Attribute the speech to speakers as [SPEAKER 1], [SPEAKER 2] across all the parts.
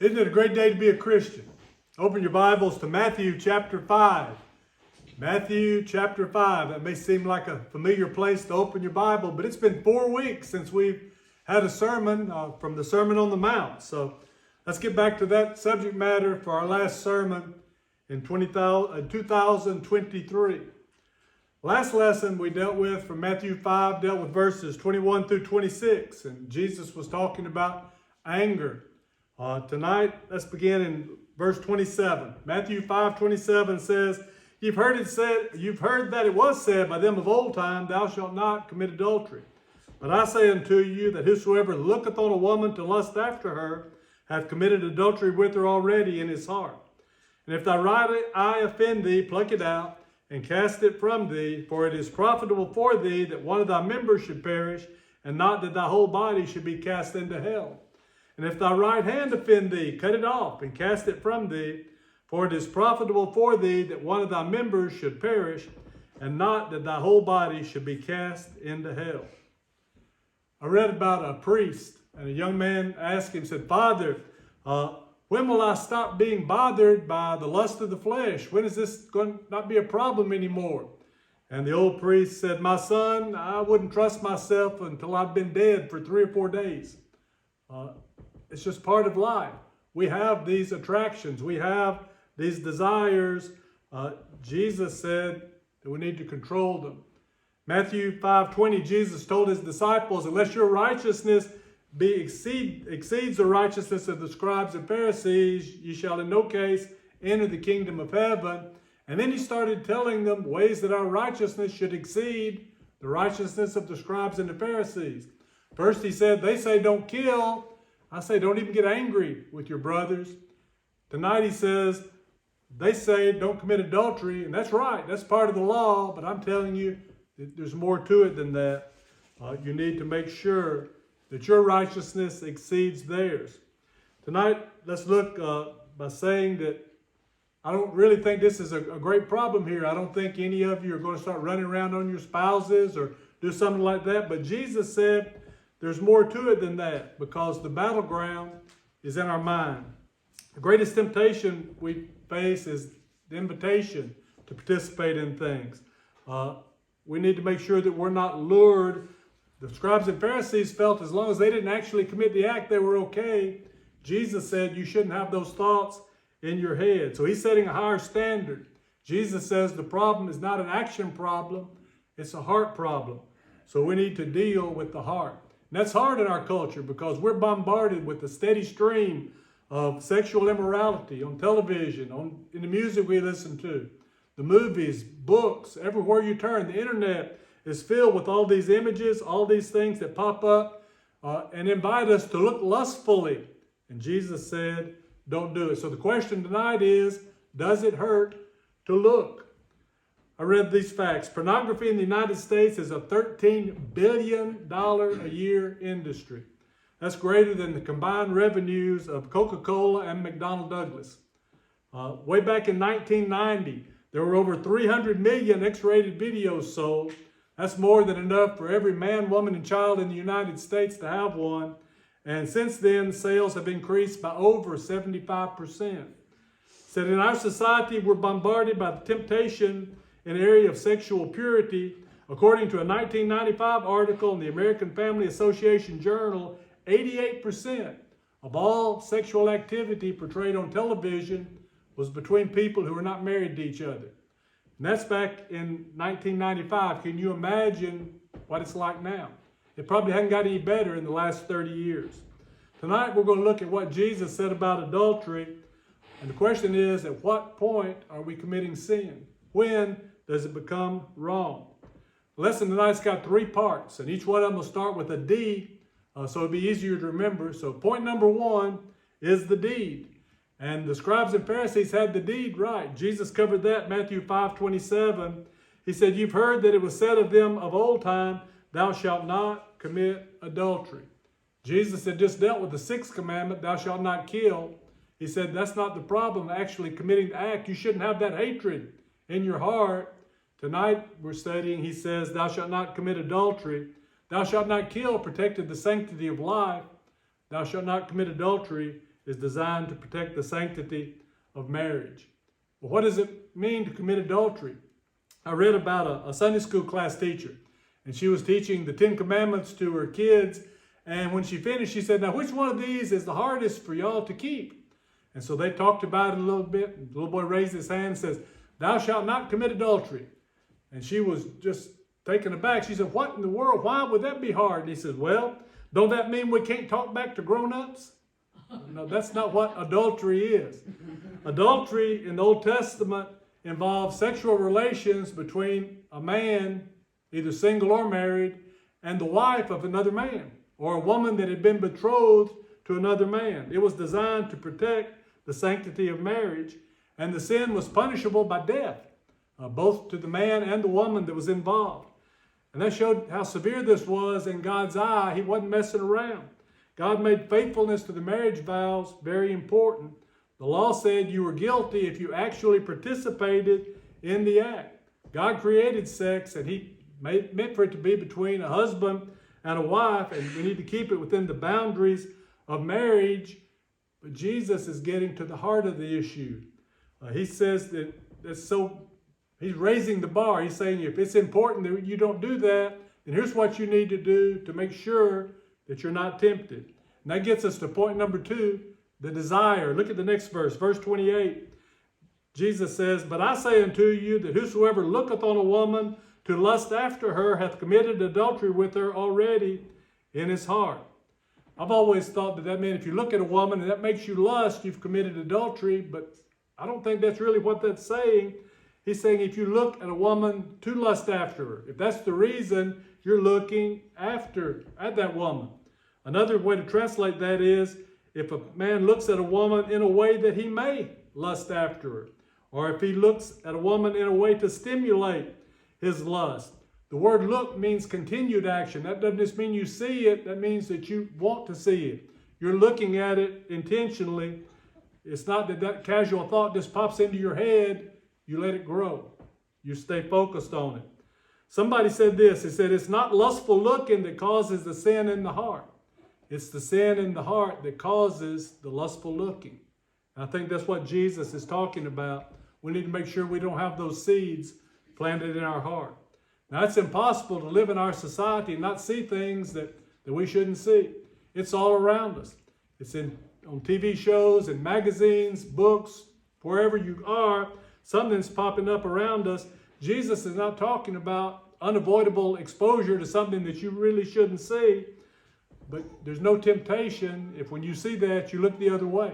[SPEAKER 1] Isn't it a great day to be a Christian? Open your Bibles to Matthew chapter 5. Matthew chapter 5. That may seem like a familiar place to open your Bible, but it's been 4 weeks since we've had a sermon from the Sermon on the Mount. So let's get back to that subject matter for our last sermon in 2023. Last lesson we dealt with from Matthew 5 dealt with verses 21 through 26, and Jesus was talking about anger. Tonight, let's begin in verse 27. Matthew 5:27 says, You've heard that it was said by them of old time, Thou shalt not commit adultery. But I say unto you that whosoever looketh on a woman to lust after her hath committed adultery with her already in his heart. And if thy right eye offend thee, pluck it out, and cast it from thee, for it is profitable for thee that one of thy members should perish, and not that thy whole body should be cast into hell. And if thy right hand offend thee, cut it off, and cast it from thee, for it is profitable for thee that one of thy members should perish, and not that thy whole body should be cast into hell. I read about a priest, and a young man asked him, said, Father, when will I stop being bothered by the lust of the flesh? When is this going to not be a problem anymore? And the old priest said, My son, I wouldn't trust myself until I've been dead for 3 or 4 days. It's just part of life. We have these attractions. We have these desires. Jesus said that we need to control them. Matthew 5:20, Jesus told his disciples, Unless your righteousness exceeds the righteousness of the scribes and Pharisees, ye shall in no case enter the kingdom of heaven. And then he started telling them ways that our righteousness should exceed the righteousness of the scribes and the Pharisees. First he said, they say don't kill. I say don't even get angry with your brothers. Tonight he says, they say don't commit adultery. And that's right, that's part of the law. But I'm telling you, there's more to it than that. You need to make sure that your righteousness exceeds theirs. Tonight, let's look by saying that I don't really think this is a great problem here. I don't think any of you are going to start running around on your spouses or do something like that. But Jesus said there's more to it than that, because the battleground is in our mind. The greatest temptation we face is the invitation to participate in things. We need to make sure that we're not lured. The scribes and Pharisees felt as long as they didn't actually commit the act, they were okay. Jesus said you shouldn't have those thoughts in your head. So he's setting a higher standard. Jesus says the problem is not an action problem, it's a heart problem. So we need to deal with the heart. And that's hard in our culture because we're bombarded with a steady stream of sexual immorality on television, in the music we listen to, the movies, books, everywhere you turn. The internet is filled with all these images, all these things that pop up and invite us to look lustfully. And Jesus said, don't do it. So the question tonight is, does it hurt to look? I read these facts. Pornography in the United States is a $13 billion a year industry. That's greater than the combined revenues of Coca-Cola and McDonnell Douglas. Way back in 1990, there were over 300 million X-rated videos sold. That's more than enough for every man, woman, and child in the United States to have one. And since then, sales have increased by over 75%. Said in our society, we're bombarded by the temptation in the area of sexual purity. According to a 1995 article in the American Family Association Journal, 88% of all sexual activity portrayed on television was between people who were not married to each other. And that's back in 1995. Can you imagine what it's like now? It probably hasn't got any better in the last 30 years. Tonight we're going to look at what Jesus said about adultery. And the question is, at what point are we committing sin? When does it become wrong? The lesson tonight's got 3 parts, and each one of them will start with a D, so it'll be easier to remember. So point number 1 is the deed. And the scribes and Pharisees had the deed right. Jesus covered that, Matthew 5:27. He said, You've heard that it was said of them of old time, Thou shalt not commit adultery. Jesus had just dealt with the 6th commandment, Thou shalt not kill. He said, that's not the problem, actually committing the act. You shouldn't have that hatred in your heart. Tonight we're studying, he says, Thou shalt not commit adultery. Thou shalt not kill protected the sanctity of life. Thou shalt not commit adultery is designed to protect the sanctity of marriage. Well, what does it mean to commit adultery? I read about a Sunday school class teacher, and she was teaching the 10 Commandments to her kids. And when she finished, she said, now, which one of these is the hardest for y'all to keep? And so they talked about it a little bit. And the little boy raised his hand and says, thou shalt not commit adultery. And she was just taken aback. She said, what in the world? Why would that be hard? And he says, well, don't that mean we can't talk back to grown-ups? No, that's not what adultery is. Adultery in the Old Testament involves sexual relations between a man, either single or married, and the wife of another man, or a woman that had been betrothed to another man. It was designed to protect the sanctity of marriage, and the sin was punishable by death, both to the man and the woman that was involved. And that showed how severe this was in God's eye. He wasn't messing around. God made faithfulness to the marriage vows very important. The law said you were guilty if you actually participated in the act. God created sex, and He meant for it to be between a husband and a wife, and we need to keep it within the boundaries of marriage. But Jesus is getting to the heart of the issue. He says that He's raising the bar. He's saying if it's important that you don't do that, then here's what you need to do to make sure that you're not tempted. And that gets us to point number 2, the desire. Look at the next verse, verse 28. Jesus says, but I say unto you that whosoever looketh on a woman to lust after her hath committed adultery with her already in his heart. I've always thought that meant if you look at a woman and that makes you lust, you've committed adultery, but I don't think that's really what that's saying. He's saying if you look at a woman to lust after her, if that's the reason you're looking at that woman. Another way to translate that is if a man looks at a woman in a way that he may lust after her, or if he looks at a woman in a way to stimulate his lust. The word look means continued action. That doesn't just mean you see it. That means that you want to see it. You're looking at it intentionally. It's not that casual thought just pops into your head. You let it grow. You stay focused on it. Somebody said this. He said, it's not lustful looking that causes the sin in the heart. It's the sin in the heart that causes the lustful looking. And I think that's what Jesus is talking about. We need to make sure we don't have those seeds planted in our heart. Now, it's impossible to live in our society and not see things that we shouldn't see. It's all around us. It's on TV shows and magazines, books, wherever you are, something's popping up around us. Jesus is not talking about unavoidable exposure to something that you really shouldn't see, but there's no temptation if when you see that, you look the other way.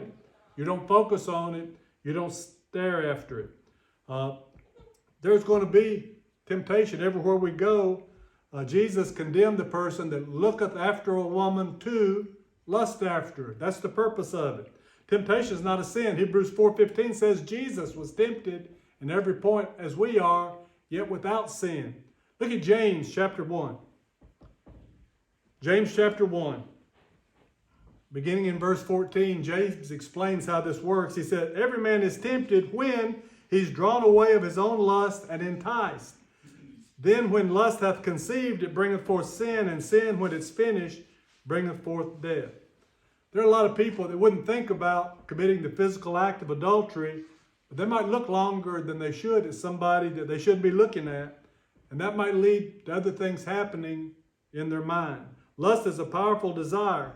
[SPEAKER 1] You don't focus on it. You don't stare after it. There's going to be temptation everywhere we go. Jesus condemned the person that looketh after a woman to lust after her. That's the purpose of it. Temptation is not a sin. Hebrews 4:15 says Jesus was tempted in every point as we are, yet without sin. Look at James chapter 1. James chapter 1. Beginning in verse 14, James explains how this works. He said, every man is tempted when he's drawn away of his own lust and enticed. Then when lust hath conceived, it bringeth forth sin, and sin, when it's finished, bringeth forth death. There are a lot of people that wouldn't think about committing the physical act of adultery, but they might look longer than they should at somebody that they shouldn't be looking at, and that might lead to other things happening in their mind. Lust is a powerful desire,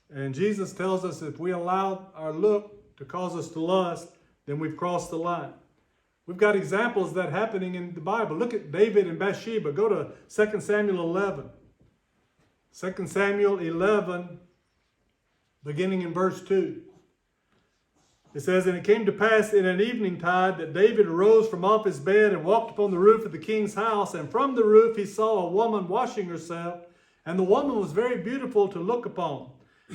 [SPEAKER 1] and Jesus tells us if we allow our look to cause us to lust, then we've crossed the line. We've got examples of that happening in the Bible. Look at David and Bathsheba. Go to 2 Samuel 11. 2 Samuel 11, beginning in verse 2. It says, and it came to pass in an evening tide that David arose from off his bed and walked upon the roof of the king's house. And from the roof he saw a woman washing herself. And the woman was very beautiful to look upon.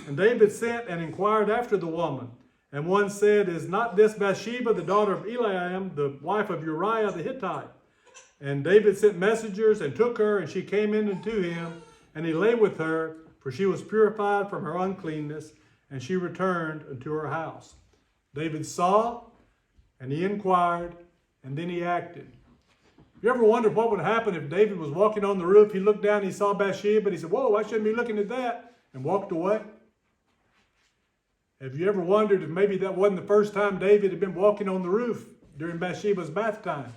[SPEAKER 1] And David sent and inquired after the woman. And one said, is not this Bathsheba, the daughter of Eliam, the wife of Uriah the Hittite? And David sent messengers and took her, and she came in unto him, and he lay with her, for she was purified from her uncleanness, and she returned unto her house. David saw, and he inquired, and then he acted. You ever wondered what would happen if David was walking on the roof, he looked down, he saw Bathsheba, and he said, whoa, I shouldn't be looking at that, and walked away? Have you ever wondered if maybe that wasn't the first time David had been walking on the roof during Bathsheba's bath time?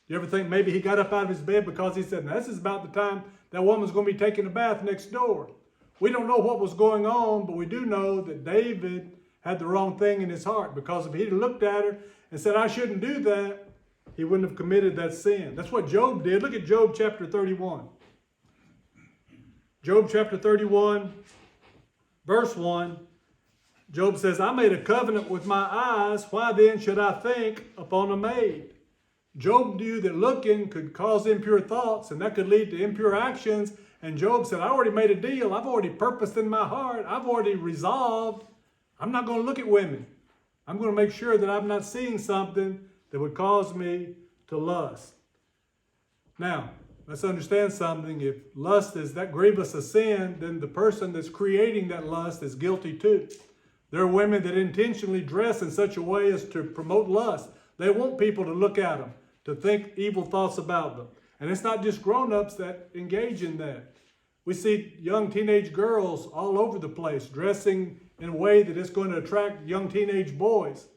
[SPEAKER 1] You ever think maybe he got up out of his bed because he said, now, this is about the time that woman's going to be taking a bath next door? We don't know what was going on, but we do know that David had the wrong thing in his heart, because if he'd looked at her and said, I shouldn't do that, he wouldn't have committed that sin. That's what Job did. Look at Job chapter 31. Job chapter 31, verse 1. Job says, I made a covenant with my eyes. Why then should I think upon a maid? Job knew that looking could cause impure thoughts, and that could lead to impure actions. And Job said, I already made a deal. I've already purposed in my heart. I've already resolved. I'm not going to look at women. I'm going to make sure that I'm not seeing something that would cause me to lust. Now, let's understand something. If lust is that grievous a sin, then the person that's creating that lust is guilty too. There are women that intentionally dress in such a way as to promote lust. They want people to look at them, to think evil thoughts about them. And it's not just grown-ups that engage in that. We see young teenage girls all over the place dressing in a way that is going to attract young teenage boys.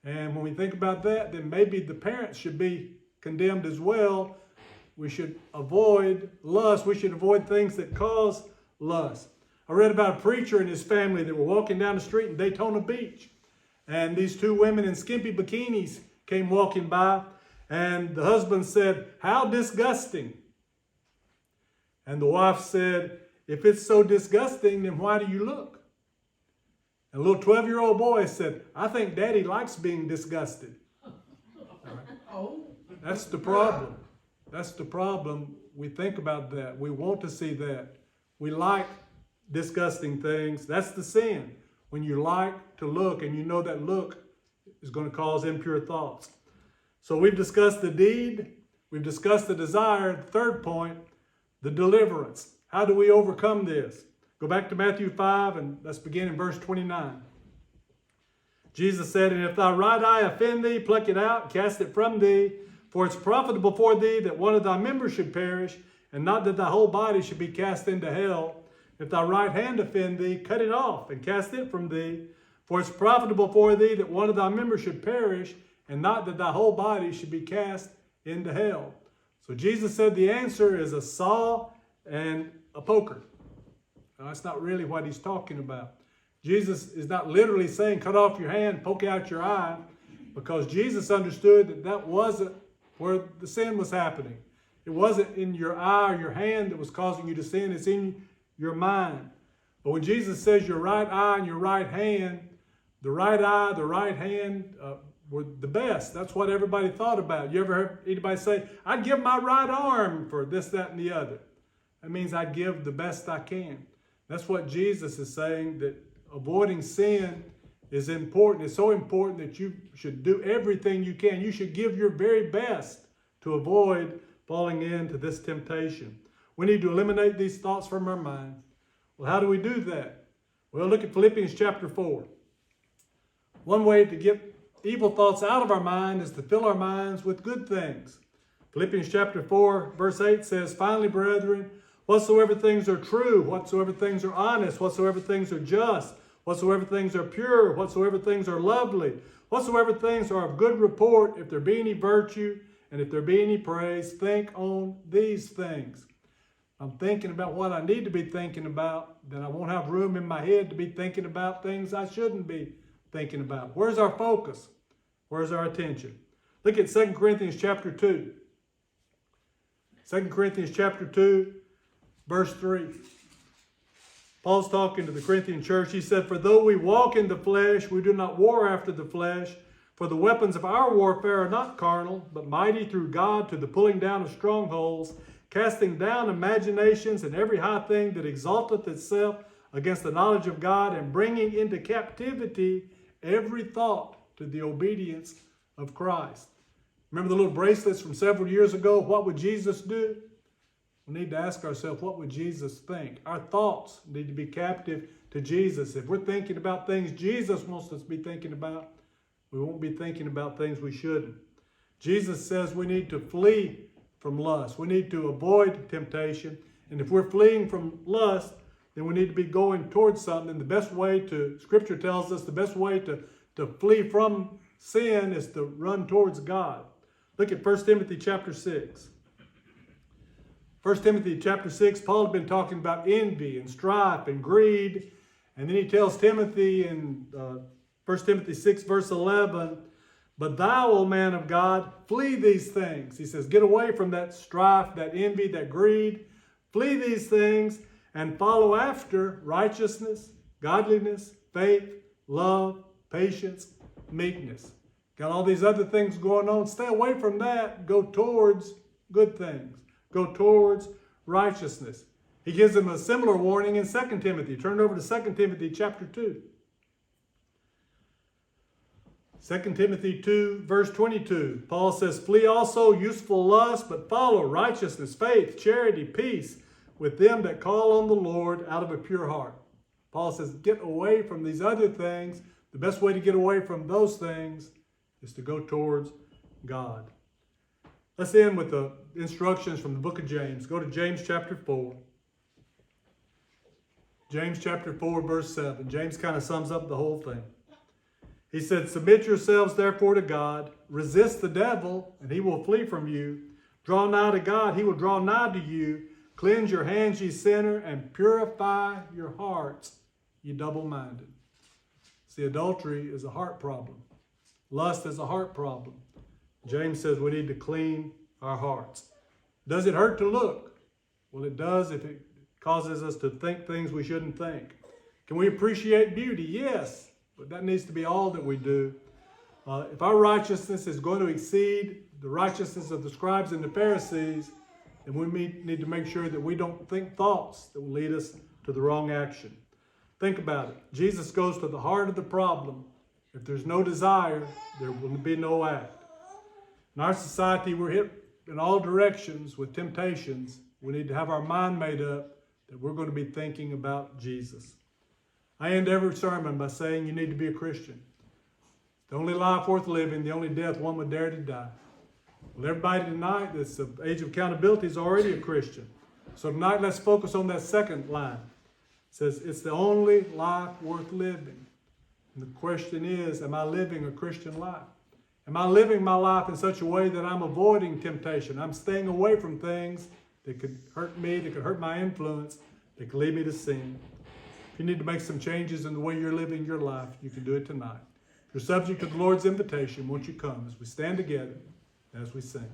[SPEAKER 1] And when we think about that, then maybe the parents should be condemned as well. We should avoid lust. We should avoid things that cause lust. I read about a preacher and his family that were walking down the street in Daytona Beach. And these two women in skimpy bikinis came walking by. And the husband said, how disgusting. And the wife said, if it's so disgusting, then why do you look? And a little 12-year-old boy said, I think Daddy likes being disgusted. That's the problem. That's the problem. We think about that. We want to see that. We like disgusting things. That's the sin. When you like to look and you know that look is going to cause impure thoughts. So we've discussed the deed. We've discussed the desire. The third point, the deliverance. How do we overcome this? Go back to Matthew 5 and let's begin in verse 29. Jesus said, and if thy right eye offend thee, pluck it out, cast it from thee. For it's profitable for thee that one of thy members should perish, and not that thy whole body should be cast into hell. If thy right hand offend thee, cut it off, and cast it from thee. For it's profitable for thee that one of thy members should perish, and not that thy whole body should be cast into hell. So Jesus said the answer is a saw and a poker. Now, that's not really what he's talking about. Jesus is not literally saying cut off your hand, poke out your eye, because Jesus understood that that wasn't where the sin was happening. It wasn't in your eye or your hand that was causing you to sin. It's in your mind. But when Jesus says your right eye and your right hand, the right eye, the right hand were the best. That's what everybody thought about. You ever heard anybody say, I'd give my right arm for this, that, and the other? That means I give the best I can. That's what Jesus is saying, that avoiding sin is important. It's so important that you should do everything you can. You should give your very best to avoid falling into this temptation. We need to eliminate these thoughts from our mind. Well, how do we do that? Well, look at Philippians chapter 4. One way to get evil thoughts out of our mind is to fill our minds with good things. Philippians chapter 4, verse 8 says, finally, brethren, whatsoever things are true, whatsoever things are honest, whatsoever things are just, whatsoever things are pure, whatsoever things are lovely, whatsoever things are of good report, if there be any virtue, and if there be any praise, think on these things. I'm thinking about what I need to be thinking about, then I won't have room in my head to be thinking about things I shouldn't be thinking about. Where's our focus? Where's our attention? Look at 2 Corinthians chapter 2. 2 Corinthians chapter 2, verse 3. Paul's talking to the Corinthian church. He said, for though we walk in the flesh, we do not war after the flesh. For the weapons of our warfare are not carnal, but mighty through God to the pulling down of strongholds, casting down imaginations and every high thing that exalteth itself against the knowledge of God, and bringing into captivity every thought to the obedience of Christ. Remember the little bracelets from several years ago? What would Jesus do? We need to ask ourselves, what would Jesus think? Our thoughts need to be captive to Jesus. If we're thinking about things Jesus wants us to be thinking about, we won't be thinking about things we shouldn't. Jesus says we need to flee from lust. We need to avoid temptation. And if we're fleeing from lust, then we need to be going towards something. The best way to, Scripture tells us, the best way to flee from sin is to run towards God. Look at 1 Timothy chapter 6. 1 Timothy chapter 6, Paul had been talking about envy and strife and greed. And then he tells Timothy in 1 Timothy 6 verse 11, but thou, O man of God, flee these things. He says, get away from that strife, that envy, that greed. Flee these things and follow after righteousness, godliness, faith, love, patience, meekness. Got all these other things going on. Stay away from that. Go towards good things. Go towards righteousness. He gives them a similar warning in 2 Timothy. Turn over to 2 Timothy chapter 2. 2 Timothy 2 verse 22. Paul says, flee also useful lust, but follow righteousness, faith, charity, peace with them that call on the Lord out of a pure heart. Paul says, get away from these other things. The best way to get away from those things is to go towards God. Let's end with the instructions from the book of James. Go to James chapter 4. James chapter 4 verse 7. James kind of sums up the whole thing. He said, submit yourselves therefore to God. Resist the devil, and he will flee from you. Draw nigh to God, he will draw nigh to you. Cleanse your hands, ye sinner, and purify your hearts, ye double-minded. See, adultery is a heart problem. Lust is a heart problem. James says we need to clean our hearts. Does it hurt to look? Well, it does if it causes us to think things we shouldn't think. Can we appreciate beauty? Yes, but that needs to be all that we do. If our righteousness is going to exceed the righteousness of the scribes and the Pharisees, then we need to make sure that we don't think thoughts that will lead us to the wrong action. Think about it. Jesus goes to the heart of the problem. If there's no desire, there will be no act. In our society, we're hit in all directions with temptations. We need to have our mind made up that we're going to be thinking about Jesus. I end every sermon by saying you need to be a Christian. The only life worth living, the only death one would dare to die. Well, everybody tonight that's the age of accountability is already a Christian. So tonight, let's focus on that second line. It says, it's the only life worth living. And the question is, am I living a Christian life? Am I living my life in such a way that I'm avoiding temptation? I'm staying away from things that could hurt me, that could hurt my influence, that could lead me to sin. If you need to make some changes in the way you're living your life, you can do it tonight. If you're subject to the Lord's invitation, won't you come as we stand together, as we sing.